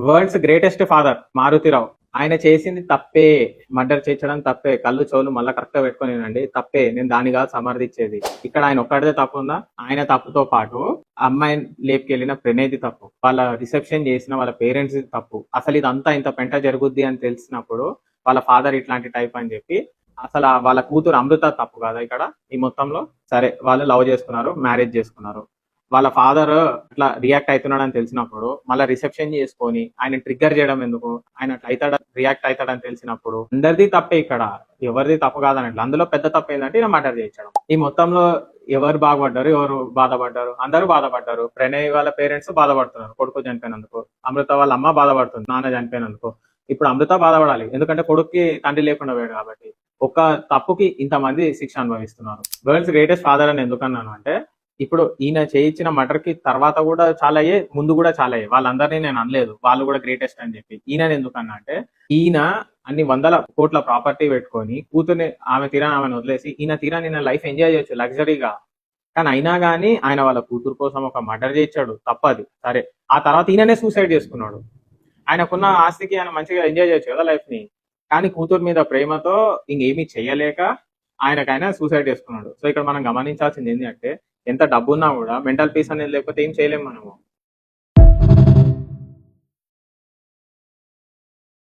World's greatest father Maruthi Rao. ఆయన చేసింది తప్పే. మర్డర్ చేయించడం తప్పే. కళ్ళు చెవులు మళ్ళా కరెక్ట్ గా పెట్టుకొని వినండి. తప్పే. నేను దాని కాదు సమర్థించేది. ఇక్కడ ఆయన ఒక్కడిదే తప్పు ఉందా? ఆయన తప్పుతో పాటు అమ్మాయిని లేపుకెళ్లిన ప్రణేది తప్పు. వాళ్ళ రిసెప్షన్ చేసిన వాళ్ళ పేరెంట్స్ తప్పు. అసలు ఇదంతా ఇంత పెంట జరుగుద్ది అని తెలిసినప్పుడు వాళ్ళ ఫాదర్ ఇట్లాంటి టైప్ అని చెప్పి అసలు వాళ్ళ కూతురు అమృత తప్పు కదా ఇక్కడ ఈ మొత్తంలో. సరే వాళ్ళు లవ్ చేసుకున్నారు, మ్యారేజ్ చేసుకున్నారు. వాళ్ళ ఫాదర్ అట్లా రియాక్ట్ అవుతున్నాడు అని తెలిసినప్పుడు మళ్ళీ రిసెప్షన్ చేసుకొని ఆయన ట్రిగ్గర్ చేయడం ఎందుకు? ఆయన అట్లా అవుతాడా, రియాక్ట్ అవుతాడని తెలిసినప్పుడు అందరిది తప్పే ఇక్కడ. ఎవరిది తప్పు కాదన్నట్లు. అందులో పెద్ద తప్పు ఏంటంటే ఈయన మర్డర్ చేయించడం. ఈ మొత్తంలో ఎవరు బాగుపడ్డారు, ఎవరు బాధపడ్డారు? అందరూ బాధపడ్డారు. ప్రణయ్ వాళ్ళ పేరెంట్స్ బాధపడుతున్నారు కొడుకు చనిపోయినందుకు. అమృత వాళ్ళ అమ్మ బాధపడుతుంది నాన్న చనిపోయినందుకు. ఇప్పుడు అమృత బాధపడాలి, ఎందుకంటే కొడుక్కి తండ్రి లేకుండా పోయాడు కాబట్టి. ఒక తప్పుకి ఇంతమంది శిక్ష అనుభవిస్తున్నారు. వరల్డ్స్ గ్రేటెస్ట్ ఫాదర్ అని ఎందుకన్నాను అంటే, ఇప్పుడు ఈయన చేయించిన మర్డర్ కి తర్వాత కూడా చాలా అయ్యే, ముందు కూడా చాలా అయ్యాయి. వాళ్ళందరినీ నేను అనలేదు వాళ్ళు కూడా గ్రేటెస్ట్ అని చెప్పి. ఈయన ఎందుకన్నా అంటే, ఈయన అన్ని వందల కోట్ల ప్రాపర్టీ పెట్టుకొని కూతుర్ని ఆమె తీరా ఆమెను వదిలేసి ఈయన తీరా నిన్న లైఫ్ ఎంజాయ్ చేయొచ్చు లగ్జరీగా. కానీ అయినా కానీ ఆయన వాళ్ళ కూతురు కోసం ఒక మర్డర్ చేయించాడు, తప్పది. సరే, ఆ తర్వాత ఈయననే సూసైడ్ చేసుకున్నాడు. ఆయనకున్న ఆస్తికి ఆయన మంచిగా ఎంజాయ్ చేయొచ్చు కదా లైఫ్ ని. కానీ కూతురు మీద ప్రేమతో ఇంకేమీ చెయ్యలేక ఆయనకైనా సూసైడ్ చేసుకున్నాడు. సో ఇక్కడ మనం గమనించాల్సింది ఏంటంటే, ఎంత డబ్బున్నా కూడా మెంటల్ పీస్ అనేది లేకపోతే ఏం చేయలేము మనము.